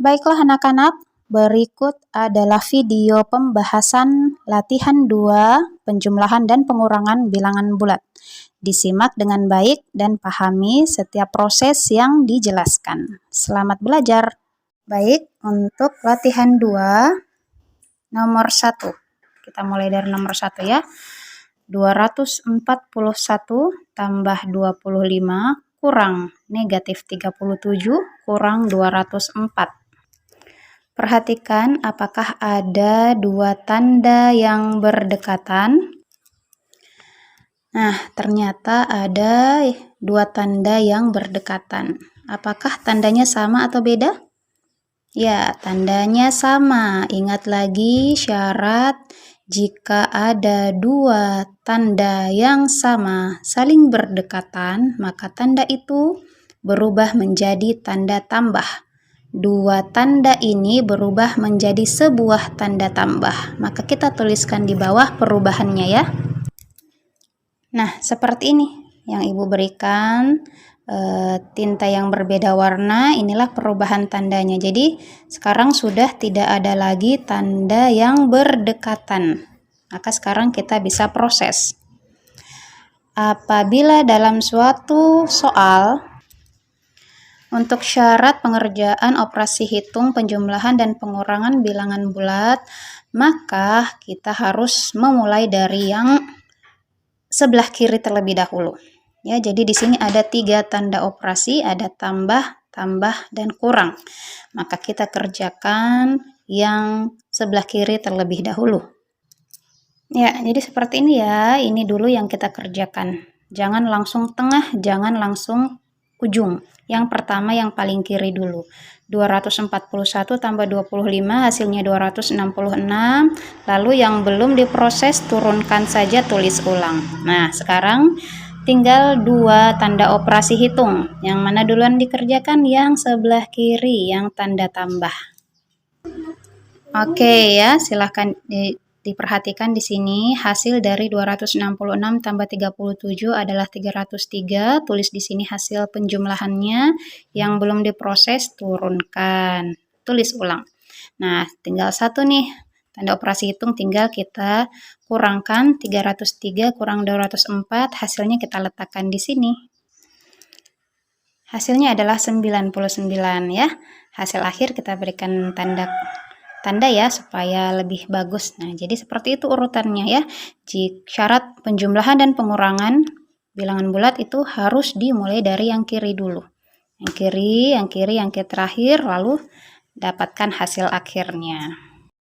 Baiklah anak-anak, berikut adalah video pembahasan latihan 2 penjumlahan dan pengurangan bilangan bulat. Disimak dengan baik dan pahami setiap proses yang dijelaskan. Selamat belajar. Baik, untuk latihan 2, nomor 1. Kita mulai dari nomor 1 ya. 241 tambah 25 kurang negatif 37 kurang 204. Perhatikan apakah ada dua tanda yang berdekatan. Nah, ternyata ada dua tanda yang berdekatan. Apakah tandanya sama atau beda? Ya, tandanya sama. Ingat lagi syarat jika ada dua tanda yang sama saling berdekatan, maka tanda itu berubah menjadi tanda tambah. Dua tanda ini berubah menjadi sebuah tanda tambah. Maka kita tuliskan di bawah perubahannya ya. Nah, seperti ini yang Ibu berikan tinta yang berbeda warna, inilah perubahan tandanya. Jadi sekarang sudah tidak ada lagi tanda yang berdekatan. Maka sekarang kita bisa proses. Apabila dalam suatu soal untuk syarat pengerjaan operasi hitung, penjumlahan, dan pengurangan bilangan bulat, maka kita harus memulai dari yang sebelah kiri terlebih dahulu. Ya, jadi di sini ada 3 tanda operasi, ada tambah, tambah, dan kurang. Maka kita kerjakan yang sebelah kiri terlebih dahulu. Ya, jadi seperti ini ya, ini dulu yang kita kerjakan. Jangan langsung tengah, jangan langsung ujung. Yang pertama yang paling kiri dulu. 241 tambah 25 hasilnya 266. Lalu yang belum diproses turunkan saja, tulis ulang. Nah, sekarang tinggal 2 tanda operasi hitung. Yang mana duluan dikerjakan? Yang sebelah kiri, yang tanda tambah. Oke ya, silahkan diperhatikan di sini hasil dari 266 tambah 37 adalah 303. Tulis di sini hasil penjumlahannya. Yang belum diproses turunkan. Tulis ulang. Nah, tinggal satu nih. Tanda operasi hitung tinggal kita kurangkan 303 kurang 204. Hasilnya kita letakkan di sini. Hasilnya adalah 99 ya. Hasil akhir kita berikan tanda ya supaya lebih bagus. Nah, jadi seperti itu urutannya ya. Jika syarat penjumlahan dan pengurangan bilangan bulat itu harus dimulai dari yang kiri dulu. Yang kiri, yang terakhir, lalu dapatkan hasil akhirnya.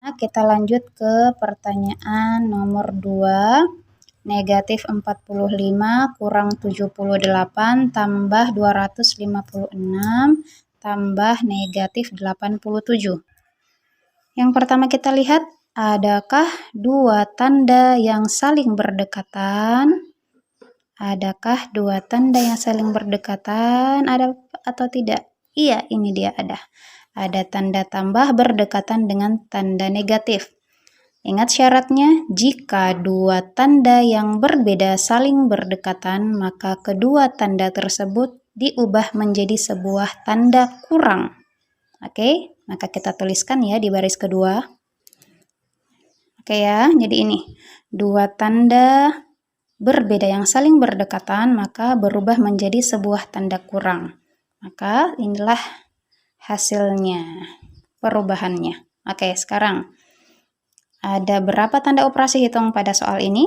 Nah, kita lanjut ke pertanyaan nomor 2. Negatif 45 kurang 78 tambah 256 tambah negatif 87. Yang pertama kita lihat, adakah dua tanda yang saling berdekatan? Adakah dua tanda yang saling berdekatan? Ada atau tidak? Iya, ini dia ada. Ada tanda tambah berdekatan dengan tanda negatif. Ingat syaratnya, jika dua tanda yang berbeda saling berdekatan, maka kedua tanda tersebut diubah menjadi sebuah tanda kurang. Oke, maka kita tuliskan ya di baris kedua. Oke ya, jadi ini dua tanda berbeda yang saling berdekatan maka berubah menjadi sebuah tanda kurang. Maka inilah hasilnya, perubahannya. Oke, sekarang ada berapa tanda operasi hitung pada soal ini?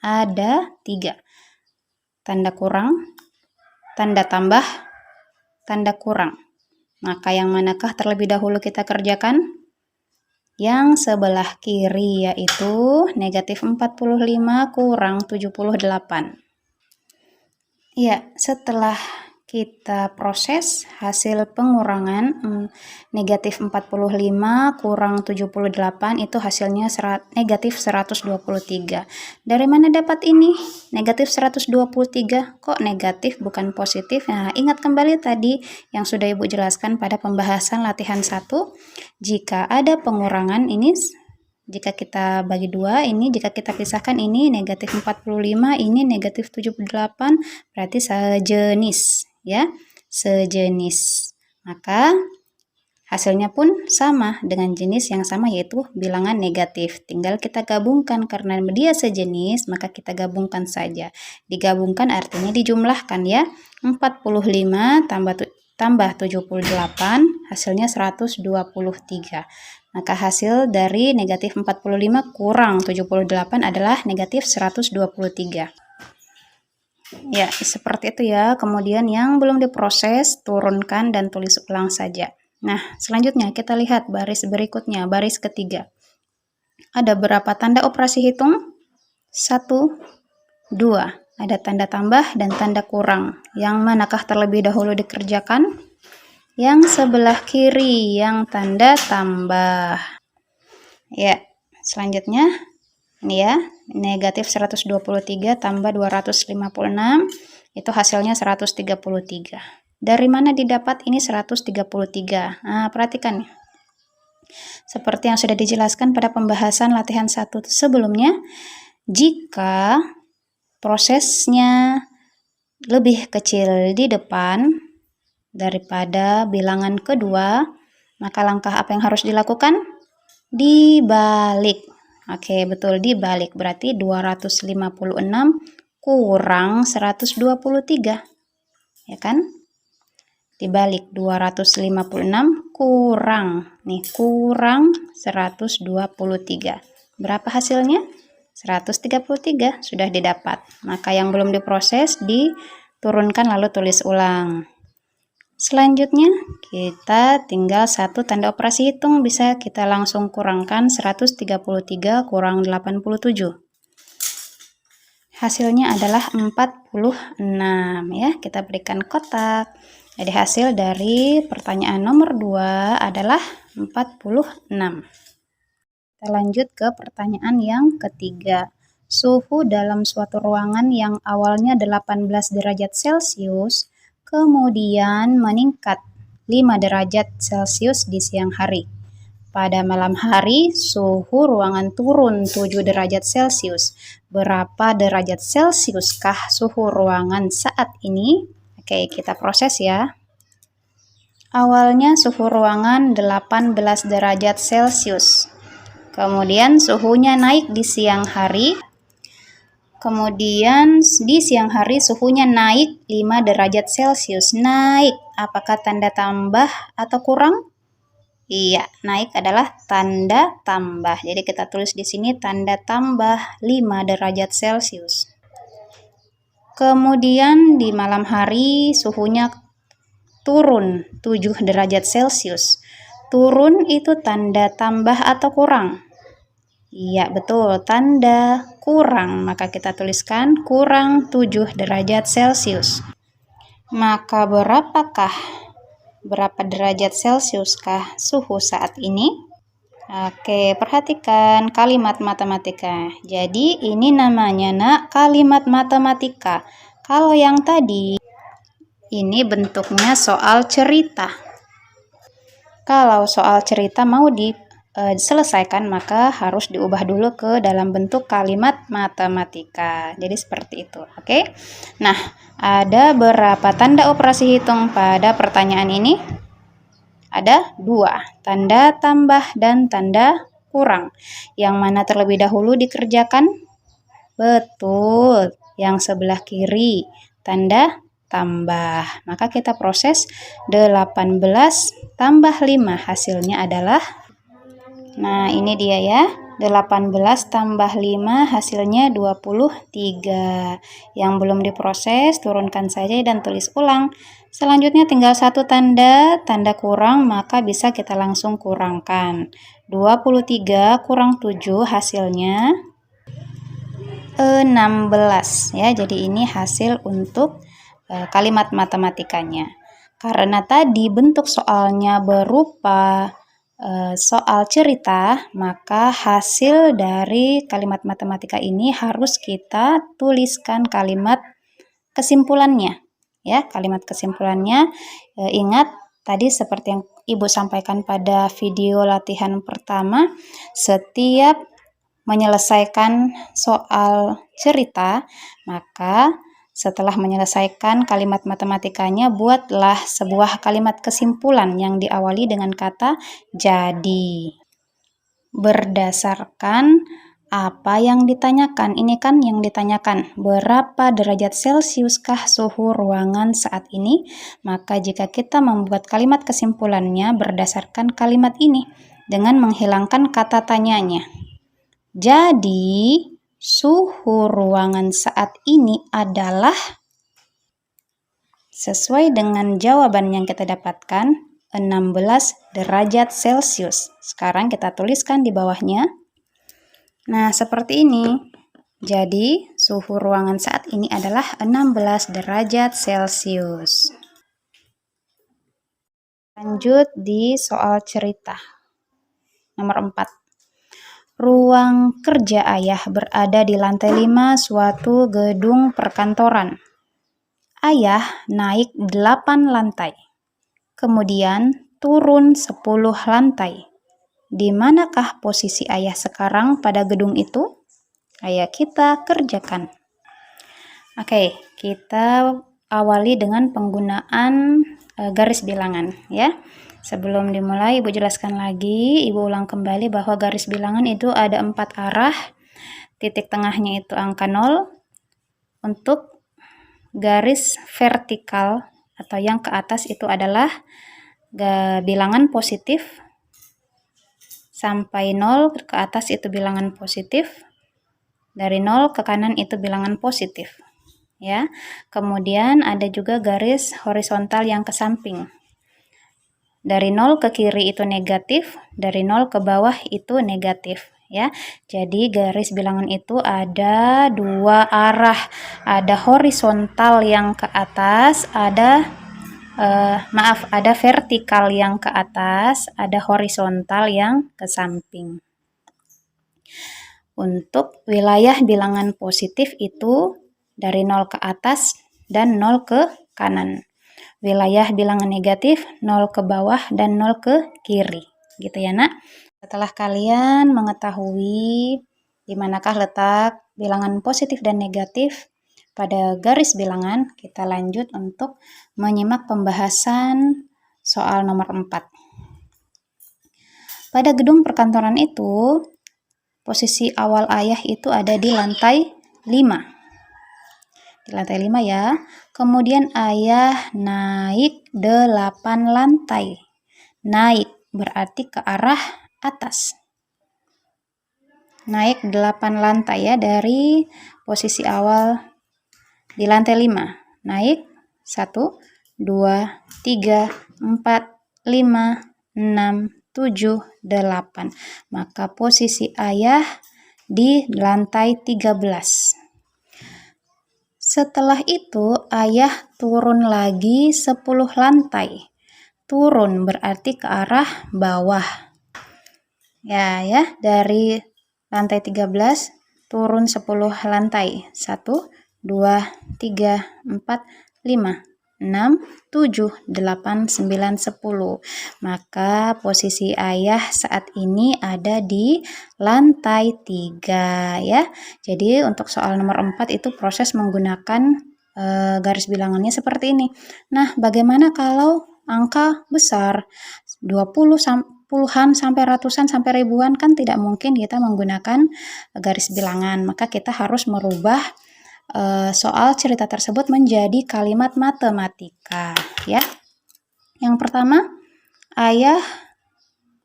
Ada 3. Tanda kurang, tanda tambah, tanda kurang. Maka yang manakah terlebih dahulu kita kerjakan? Yang sebelah kiri, yaitu negatif 45 kurang 78. Ya, setelah kita proses hasil pengurangan negatif 45 kurang 78 itu hasilnya negatif 123. Dari mana dapat ini? Negatif 123. Kok negatif bukan positif? Nah, ingat kembali tadi yang sudah Ibu jelaskan pada pembahasan latihan 1. Jika ada pengurangan ini, jika kita bagi 2, ini jika kita pisahkan ini negatif 45, ini negatif 78, berarti sejenis ya, sejenis. Maka Hasilnya pun sama dengan jenis yang sama, yaitu bilangan negatif. Tinggal kita gabungkan, karena dia sejenis maka kita gabungkan saja. Digabungkan artinya dijumlahkan ya. 45 tambah 78 hasilnya 123. Maka hasil dari negatif 45 kurang 78 adalah negatif 123. Ya, seperti itu ya. Kemudian yang belum diproses, turunkan dan tulis ulang saja. Nah, selanjutnya kita lihat baris berikutnya, baris ketiga. Ada berapa tanda operasi hitung? 1, 2. Ada tanda tambah dan tanda kurang. Yang manakah terlebih dahulu dikerjakan? Yang sebelah kiri, yang tanda tambah. Ya, selanjutnya ini ya, negatif 123 tambah 256, itu hasilnya 133. Dari mana didapat ini 133? Nah, perhatikan nih. Seperti yang sudah dijelaskan pada pembahasan latihan 1 sebelumnya, jika prosesnya lebih kecil di depan daripada bilangan kedua, maka langkah apa yang harus dilakukan? Dibalik. Oke, betul, dibalik. Berarti 256 kurang 123. Ya kan? Dibalik 256 kurang. Nih, kurang 123. Berapa hasilnya? 133 sudah didapat. Maka yang belum diproses diturunkan lalu tulis ulang. Selanjutnya kita tinggal satu tanda operasi hitung, bisa kita langsung kurangkan 133 kurang 87. Hasilnya adalah 46 ya, kita berikan kotak. Jadi hasil dari pertanyaan nomor 2 adalah 46. Kita lanjut ke pertanyaan yang ketiga. Suhu dalam suatu ruangan yang awalnya 18 derajat Celcius kemudian meningkat 5 derajat Celcius di siang hari. Pada malam hari, suhu ruangan turun 7 derajat Celcius. Berapa derajat Celcius kah suhu ruangan saat ini? Oke, kita proses ya. Awalnya suhu ruangan 18 derajat Celcius. Kemudian suhunya naik di siang hari. Kemudian di siang hari suhunya naik 5 derajat Celcius. Naik, apakah tanda tambah atau kurang? Iya, naik adalah tanda tambah. Jadi kita tulis di sini tanda tambah 5 derajat Celcius. Kemudian di malam hari suhunya turun 7 derajat Celcius. Turun itu tanda tambah atau kurang? Iya, betul, tanda kurang. Maka kita tuliskan kurang 7 derajat Celcius. Maka berapa derajat Celcius kah suhu saat ini? Oke, perhatikan kalimat matematika. Jadi ini namanya kalimat matematika. Kalau yang tadi ini bentuknya soal cerita. Kalau soal cerita mau diselesaikan maka harus diubah dulu ke dalam bentuk kalimat matematika. Jadi seperti itu. Oke. Nah, ada berapa tanda operasi hitung pada pertanyaan ini? Ada 2, tanda tambah dan tanda kurang. Yang mana terlebih dahulu dikerjakan? Betul, yang sebelah kiri, tanda tambah. Maka kita proses 18 tambah 5, hasilnya adalah, nah ini dia ya, 18 tambah 5 hasilnya 23. Yang belum diproses turunkan saja dan tulis ulang. Selanjutnya tinggal satu tanda kurang, maka bisa kita langsung kurangkan. 23 kurang 7 hasilnya 16 ya. Jadi ini hasil untuk kalimat matematikanya. Karena tadi bentuk soalnya berupa soal cerita, maka hasil dari kalimat matematika ini harus kita tuliskan kalimat kesimpulannya. Ya, kalimat kesimpulannya, ingat tadi seperti yang Ibu sampaikan pada video latihan pertama, setiap menyelesaikan soal cerita, maka Setelah menyelesaikan kalimat matematikanya, buatlah sebuah kalimat kesimpulan yang diawali dengan kata jadi. Berdasarkan apa yang ditanyakan, ini kan yang ditanyakan, berapa derajat Celciuskah suhu ruangan saat ini? Maka jika kita membuat kalimat kesimpulannya berdasarkan kalimat ini, dengan menghilangkan kata tanyanya. Jadi, suhu ruangan saat ini adalah, sesuai dengan jawaban yang kita dapatkan, 16 derajat Celcius. Sekarang kita tuliskan di bawahnya. Nah, seperti ini. Jadi, suhu ruangan saat ini adalah 16 derajat Celcius. Lanjut di soal cerita. Nomor 4. Ruang kerja ayah berada di lantai 5 suatu gedung perkantoran. Ayah naik 8 lantai. Kemudian turun 10 lantai. Di manakah posisi ayah sekarang pada gedung itu? Ayo kita kerjakan. Oke, kita awali dengan penggunaan garis bilangan ya. Sebelum dimulai, Ibu jelaskan lagi, Ibu ulang kembali bahwa garis bilangan itu ada 4 arah. Titik tengahnya itu angka 0. Untuk garis vertikal atau yang ke atas itu adalah bilangan positif. Sampai 0 ke atas itu bilangan positif. Dari 0 ke kanan itu bilangan positif. Ya. Kemudian ada juga garis horizontal yang ke samping. Dari 0 ke kiri itu negatif, dari 0 ke bawah itu negatif. Ya. Jadi garis bilangan itu ada 2 arah. Ada horizontal yang ke atas, ada vertikal yang ke atas, ada horizontal yang ke samping. Untuk wilayah bilangan positif itu dari 0 ke atas dan 0 ke kanan. Wilayah bilangan negatif 0 ke bawah dan 0 ke kiri. Gitu ya, Nak. Setelah kalian mengetahui di manakah letak bilangan positif dan negatif pada garis bilangan, kita lanjut untuk menyimak pembahasan soal nomor 4. Pada gedung perkantoran itu, posisi awal ayah itu ada di lantai 5. Di lantai 5 ya. Kemudian ayah naik 8 lantai. Naik berarti ke arah atas. Naik 8 lantai ya dari posisi awal di lantai 5. Naik 1, 2, 3, 4, 5, 6, 7, 8. Maka posisi ayah di lantai 13. Setelah itu ayah turun lagi 10 lantai. Turun berarti ke arah bawah. Ya, dari lantai 13 turun 10 lantai. 1, 2, 3, 4, 5, 6, 7, 8, 9, 10. Maka posisi ayah saat ini ada di lantai 3 ya. Jadi untuk soal nomor 4 itu proses menggunakan garis bilangannya seperti ini. Nah, bagaimana kalau angka besar 20 puluhan sampai ratusan sampai ribuan, kan tidak mungkin kita menggunakan garis bilangan, maka kita harus merubah soal cerita tersebut menjadi kalimat matematika ya. Yang pertama, ayah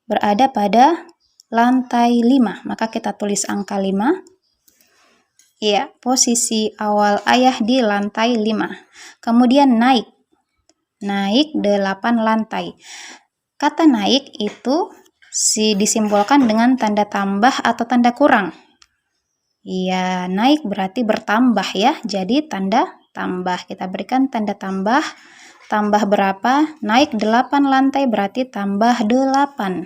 berada pada lantai 5, maka kita tulis angka 5. Ya, posisi awal ayah di lantai 5. Kemudian naik 8 lantai. Kata naik itu disimbolkan dengan tanda tambah atau tanda kurang. Iya, naik berarti bertambah ya. Jadi tanda tambah. Kita berikan tanda tambah. Tambah berapa? Naik 8 lantai berarti tambah 8.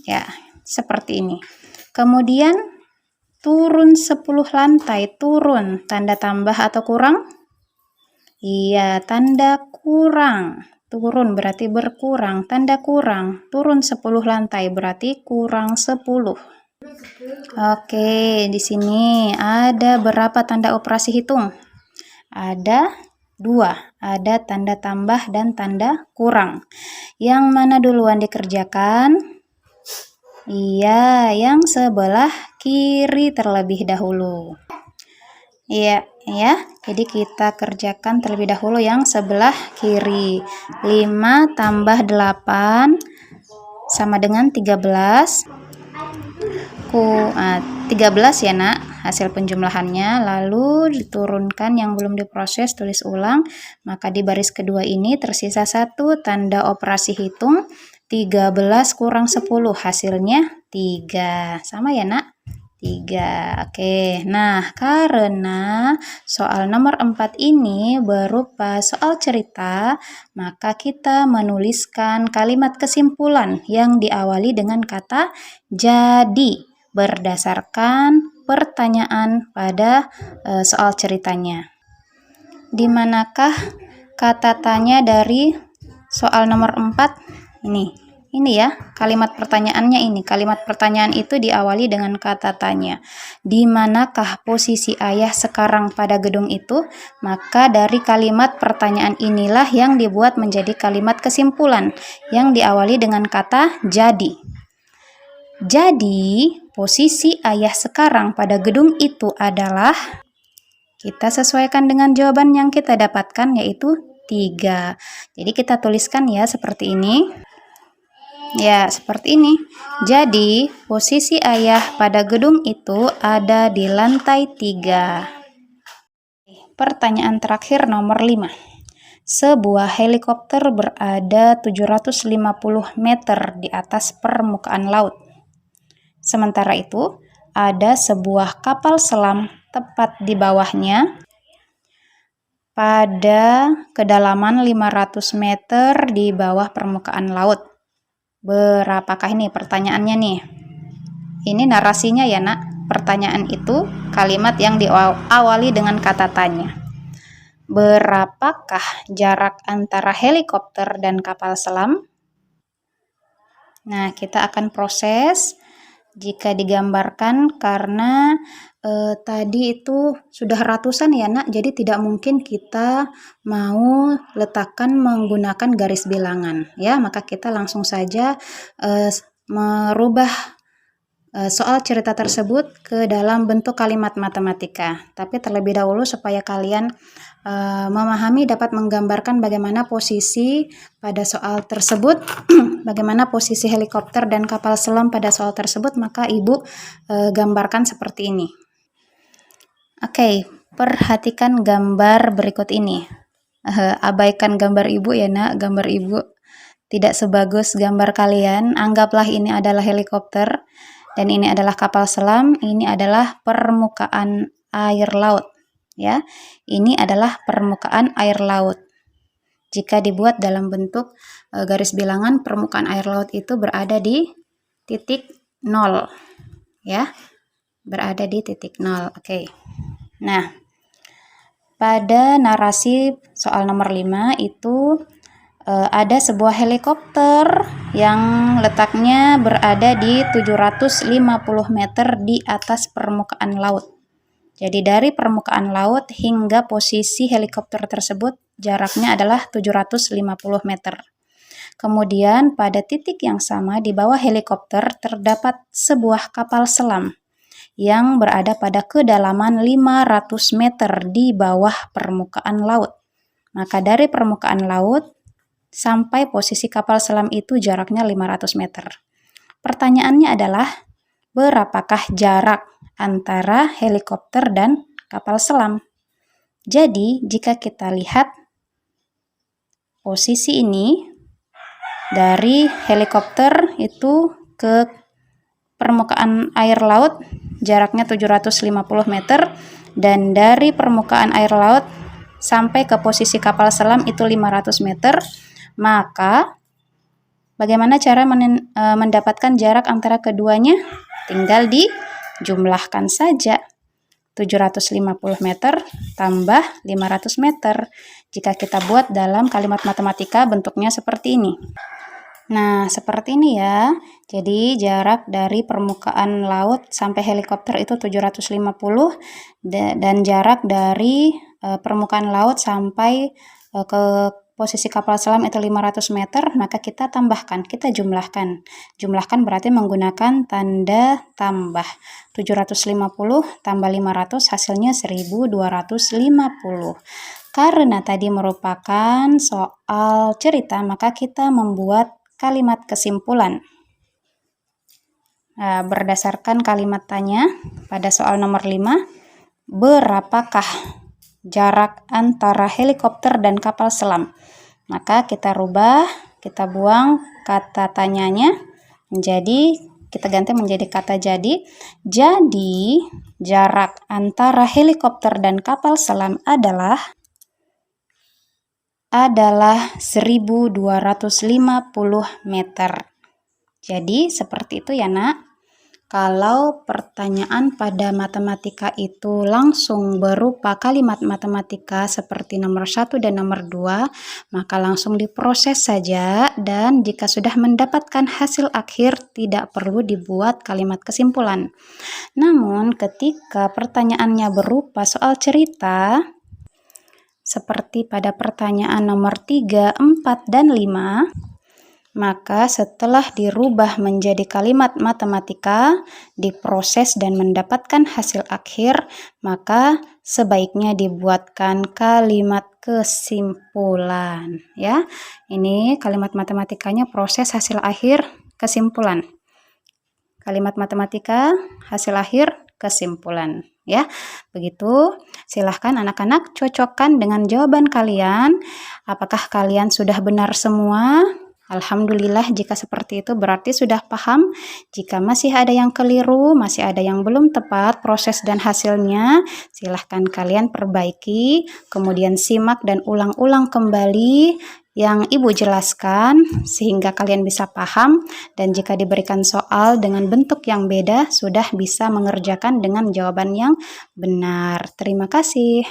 Ya, seperti ini. Kemudian turun 10 lantai. Turun, tanda tambah atau kurang? Iya, tanda kurang. Turun berarti berkurang, tanda kurang. Turun 10 lantai berarti kurang 10. Oke, di sini ada berapa tanda operasi hitung? Ada 2, ada tanda tambah dan tanda kurang. Yang mana duluan dikerjakan? Iya, yang sebelah kiri terlebih dahulu. Iya, ya. Jadi kita kerjakan terlebih dahulu yang sebelah kiri. 5 tambah 8 sama dengan 13. 13 ya nak hasil penjumlahannya, lalu diturunkan yang belum diproses, tulis ulang, maka di baris kedua ini tersisa 1, tanda operasi hitung, 13 kurang 10 hasilnya 3, sama ya nak, 3. Oke, nah karena soal nomor 4 ini berupa soal cerita, maka kita menuliskan kalimat kesimpulan yang diawali dengan kata jadi berdasarkan pertanyaan pada soal ceritanya. Di manakah kata tanya dari soal nomor 4? Ini ya, kalimat pertanyaannya ini. Kalimat pertanyaan itu diawali dengan kata tanya. Di manakah posisi ayah sekarang pada gedung itu? Maka dari kalimat pertanyaan inilah yang dibuat menjadi kalimat kesimpulan yang diawali dengan kata jadi. Jadi, posisi ayah sekarang pada gedung itu adalah, kita sesuaikan dengan jawaban yang kita dapatkan, yaitu 3. Jadi kita tuliskan ya seperti ini. Ya, seperti ini. Jadi, posisi ayah pada gedung itu ada di lantai 3. Pertanyaan terakhir nomor 5. Sebuah helikopter berada 750 meter di atas permukaan laut. Sementara itu, ada sebuah kapal selam tepat di bawahnya pada kedalaman 500 meter di bawah permukaan laut. Berapakah ini pertanyaannya nih? Ini narasinya ya nak. Pertanyaan itu kalimat yang diawali dengan kata tanya. Berapakah jarak antara helikopter dan kapal selam? Nah, kita akan proses jika digambarkan karena tadi itu sudah ratusan ya nak, jadi tidak mungkin kita mau letakkan menggunakan garis bilangan ya, maka kita langsung saja merubah soal cerita tersebut ke dalam bentuk kalimat matematika. Tapi terlebih dahulu supaya kalian memahami, dapat menggambarkan bagaimana posisi pada soal tersebut, bagaimana posisi helikopter dan kapal selam pada soal tersebut, maka ibu gambarkan seperti ini. Oke, perhatikan gambar berikut ini. Abaikan gambar ibu ya nak, gambar ibu tidak sebagus gambar kalian. Anggaplah ini adalah helikopter dan ini adalah kapal selam, ini adalah permukaan air laut. Ya, ini adalah permukaan air laut. Jika dibuat dalam bentuk garis bilangan, permukaan air laut itu berada di titik 0. Ya, berada di titik 0. Oke. Nah, pada narasi soal nomor 5 itu ada sebuah helikopter yang letaknya berada di 750 meter di atas permukaan laut. Jadi dari permukaan laut hingga posisi helikopter tersebut jaraknya adalah 750 meter. Kemudian pada titik yang sama di bawah helikopter terdapat sebuah kapal selam yang berada pada kedalaman 500 meter di bawah permukaan laut. Maka dari permukaan laut sampai posisi kapal selam itu jaraknya 500 meter. Pertanyaannya adalah, berapakah jarak antara helikopter dan kapal selam? Jadi, jika kita lihat posisi ini dari helikopter itu ke permukaan air laut jaraknya 750 meter dan dari permukaan air laut sampai ke posisi kapal selam itu 500 meter, maka bagaimana cara mendapatkan jarak antara keduanya? Tinggal dijumlahkan saja. 750 meter tambah 500 meter. Jika kita buat dalam kalimat matematika bentuknya seperti ini. Nah, seperti ini ya. Jadi jarak dari permukaan laut sampai helikopter itu 750 dan jarak dari permukaan laut sampai ke posisi kapal selam itu 500 meter, maka kita tambahkan, kita jumlahkan. Jumlahkan berarti menggunakan tanda tambah. 750 tambah 500 hasilnya 1250. Karena tadi merupakan soal cerita, maka kita membuat kalimat kesimpulan. Nah, berdasarkan kalimat tanya pada soal nomor 5, berapakah jarak antara helikopter dan kapal selam? Maka kita rubah, kita buang kata tanyanya menjadi, kita ganti menjadi kata jadi. Jadi, jarak antara helikopter dan kapal selam adalah 1250 meter. Jadi seperti itu ya nak. Kalau pertanyaan pada matematika itu langsung berupa kalimat matematika seperti nomor 1 dan nomor 2, maka langsung diproses saja, dan jika sudah mendapatkan hasil akhir tidak perlu dibuat kalimat kesimpulan. Namun ketika pertanyaannya berupa soal cerita, seperti pada pertanyaan nomor 3, 4, dan 5, maka setelah dirubah menjadi kalimat matematika, diproses dan mendapatkan hasil akhir, maka sebaiknya dibuatkan kalimat kesimpulan. Ya, ini kalimat matematikanya proses hasil akhir kesimpulan. Kalimat matematika hasil akhir kesimpulan. Ya, begitu. Silahkan anak-anak cocokkan dengan jawaban kalian. Apakah kalian sudah benar semua? Alhamdulillah, jika seperti itu berarti sudah paham. Jika masih ada yang keliru, masih ada yang belum tepat proses dan hasilnya, silahkan kalian perbaiki, kemudian simak dan ulang-ulang kembali yang Ibu jelaskan sehingga kalian bisa paham, dan jika diberikan soal dengan bentuk yang beda, sudah bisa mengerjakan dengan jawaban yang benar. Terima kasih.